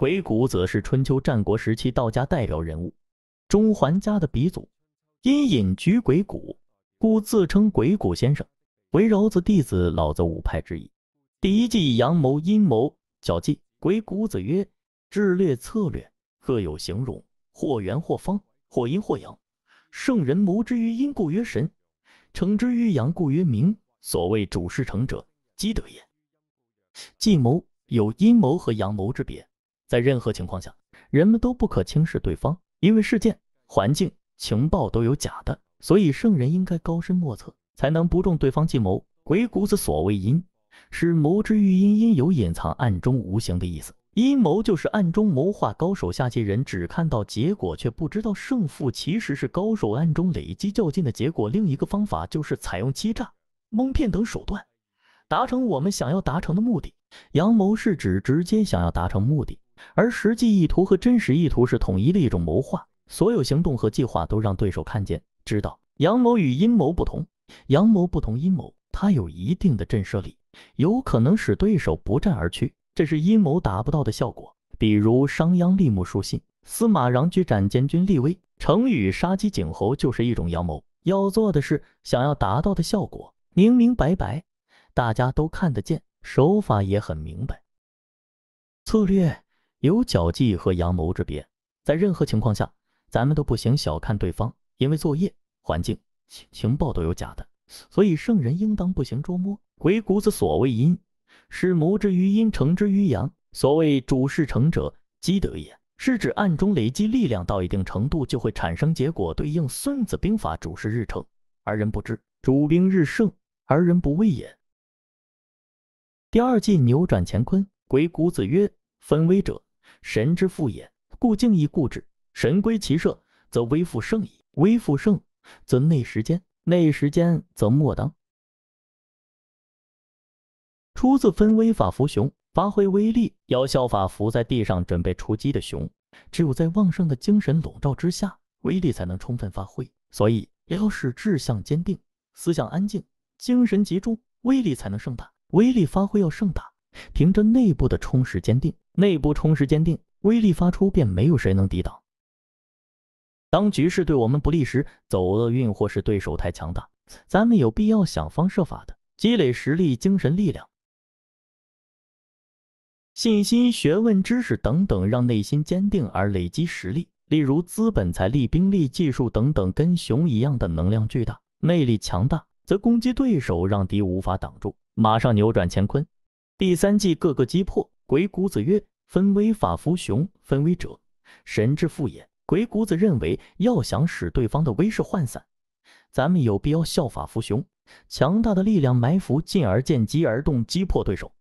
鬼谷子是春秋战国时期道家代表人物，中桓家的鼻祖，因隐居鬼谷，故自称鬼谷先生，为饶子弟子老子五派之一。第一计阳谋阴谋较计，鬼谷子曰：智略策略各有形容，或圆或方，或阴或阳。圣人谋之于阴，故曰神；成之于阳，故曰明。所谓主事成者，积德也。计谋有阴谋和阳谋之别，在任何情况下，人们都不可轻视对方，因为事件、环境、情报都有假的，所以圣人应该高深莫测，才能不中对方计谋。鬼谷子所谓阴，是谋之于阴，阴有隐藏暗中无形的意思。阴谋就是暗中谋划，高手下棋人只看到结果却不知道胜负，其实是高手暗中累积较劲的结果。另一个方法就是采用欺诈、蒙骗等手段，达成我们想要达成的目的。阳谋是指直接想要达成目的，而实际意图和真实意图是统一的一种谋划，所有行动和计划都让对手看见、知道。阳谋与阴谋不同，阳谋不同阴谋，它有一定的震慑力，有可能使对手不战而屈，这是阴谋达不到的效果。比如商鞅立木书信，司马穰举斩监军立威，成语杀鸡儆猴就是一种阳谋。要做的是想要达到的效果明明白白，大家都看得见，手法也很明白。策略有较计和阳谋之别，在任何情况下，咱们都不行小看对方，因为作业、环境、情报都有假的，所以圣人应当不行捉摸。鬼谷子所谓阴，是谋之于阴，成之于阳。所谓主事成者，积德也，是指暗中累积力量到一定程度就会产生结果，对应孙子兵法主事日成，而人不知，主兵日盛，而人不畏也。第二计扭转乾坤，鬼谷子曰：分威者，神之父也，故敬亦固之。神归其社，则威复盛矣；威复盛，则内时坚；内时坚，则莫当。出自分威法伏熊，发挥威力要效法伏在地上准备出击的熊，只有在旺盛的精神笼罩之下，威力才能充分发挥。所以要使志向坚定，思想安静，精神集中，威力才能盛大。威力发挥要盛大，凭着内部的充实坚定，内部充实坚定，威力发出便没有谁能抵挡。当局势对我们不利时，走厄运或是对手太强大，咱们有必要想方设法的积累实力、精神力量、信心、学问、知识等等，让内心坚定而累积实力，例如资本、财力、兵力、技术等等，跟熊一样的能量巨大，魅力强大，则攻击对手，让敌无法挡住，马上扭转乾坤。第三计各个击破，鬼谷子曰：分威法伏熊，分威者，神之父也。鬼谷子认为，要想使对方的威势涣散，咱们有必要效法伏熊，强大的力量埋伏，进而见机而动，击破对手。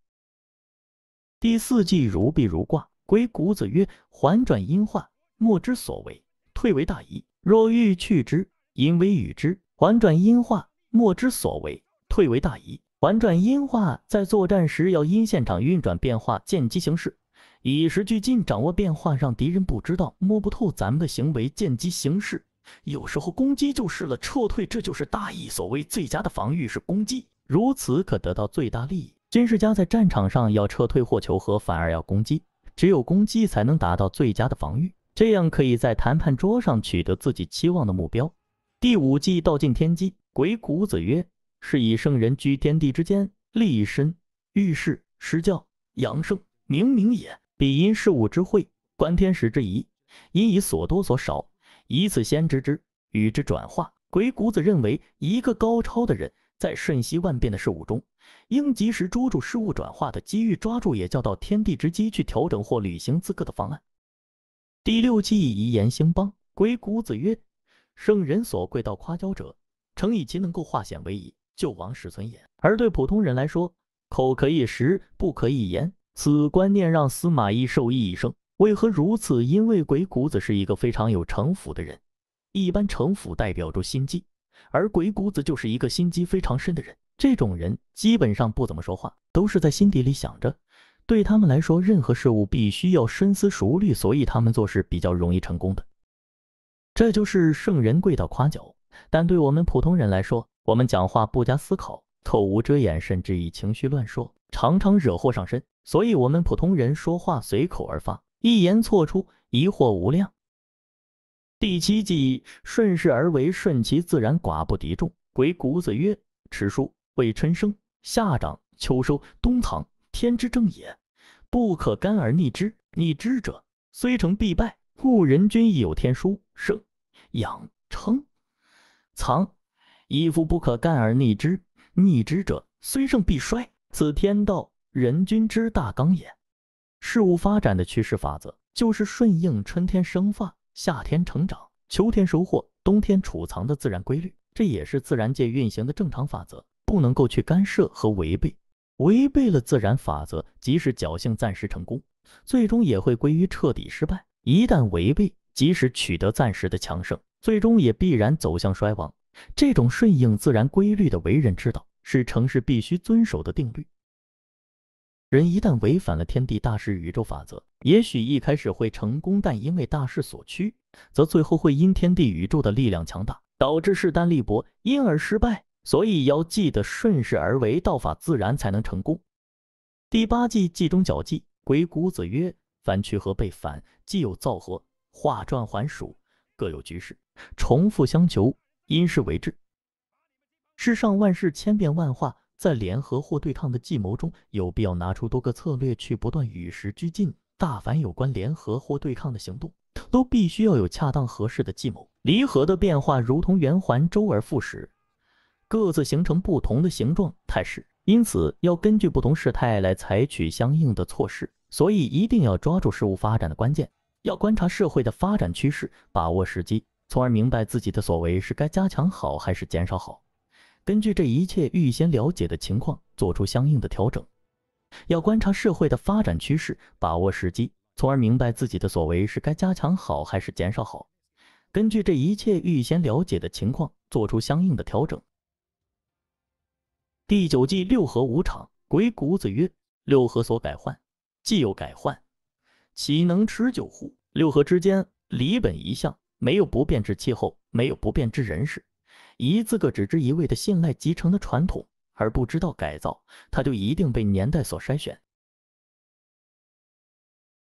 第四计如壁如挂，鬼谷子曰：环转阴化，莫之所为，退为大夷。若欲去之，因为与之。环转阴化，莫之所为，退为大夷。环转阴化，在作战时要因现场运转变化，见机行事，以时俱进，掌握变化，让敌人不知道、摸不透咱们的行为，见机行事。有时候攻击就是了，撤退这就是大义。所谓最佳的防御是攻击，如此可得到最大利益。军事家在战场上要撤退或求和，反而要攻击，只有攻击才能达到最佳的防御，这样可以在谈判桌上取得自己期望的目标。第五计道尽天机，鬼谷子曰：是以圣人居天地之间，立身、遇事、施教、养生、明明也。彼因事物之会，观天时之宜，因以所多所少，以此先知之，与之转化。鬼谷子认为，一个高超的人在瞬息万变的事物中，应及时捉住事物转化的机遇，抓住也叫到天地之机，去调整或履行自个的方案。第六计以言兴邦，鬼谷子曰：圣人所贵道夸骄者，诚以其能够化险为夷，救亡实存也。而对普通人来说，口可以食，不可以言，此观念让司马懿受益一生。为何如此？因为鬼谷子是一个非常有城府的人，一般城府代表着心机，而鬼谷子就是一个心机非常深的人。这种人基本上不怎么说话，都是在心底里想着，对他们来说，任何事物必须要深思熟虑，所以他们做事比较容易成功的。这就是圣人贵道夸奖。但对我们普通人来说，我们讲话不加思考，口无遮掩，甚至以情绪乱说，常常惹祸上身。所以我们普通人说话随口而发，一言错出，疑惑无量。第七计，顺势而为，顺其自然，寡不敌众。鬼谷子曰：持书为春生，夏长，秋收，冬藏，天之正也，不可干而逆之。逆之者，虽成必败。故人君亦有天书，生、养、成、藏，亦复不可干而逆之。逆之者，虽盛必衰。此天道人君之大纲也。事物发展的趋势法则，就是顺应春天生发、夏天成长、秋天收获、冬天储藏的自然规律。这也是自然界运行的正常法则，不能够去干涉和违背。违背了自然法则，即使侥幸暂时成功，最终也会归于彻底失败。一旦违背，即使取得暂时的强盛，最终也必然走向衰亡。这种顺应自然规律的为人之道，是成事必须遵守的定律。人一旦违反了天地大势宇宙法则，也许一开始会成功，但因为大势所趋，则最后会因天地宇宙的力量强大，导致势单力薄，因而失败。所以要记得顺势而为，道法自然才能成功。第八计，计中绞计。鬼谷子曰：凡去合背反，既有造合，化转环属，各有局势，重复相求，因势为治。世上万事千变万化，在联合或对抗的计谋中，有必要拿出多个策略去不断与时俱进。大凡有关联合或对抗的行动，都必须要有恰当合适的计谋。离合的变化如同圆环周而复始，各自形成不同的形状态势，因此要根据不同事态来采取相应的措施。所以一定要抓住事物发展的关键，要观察社会的发展趋势，把握时机，从而明白自己的所为是该加强好还是减少好。根据这一切预先了解的情况，做出相应的调整。要观察社会的发展趋势，把握时机，从而明白自己的所为是该加强好还是减少好。根据这一切预先了解的情况，做出相应的调整。第九计，六合无常。鬼谷子曰：六合所改换，既有改换，岂能持久乎？六合之间，离本一向，没有不变之气候，没有不变之人事。一自个只知一味的信赖集成的传统，而不知道改造，它就一定被年代所筛选，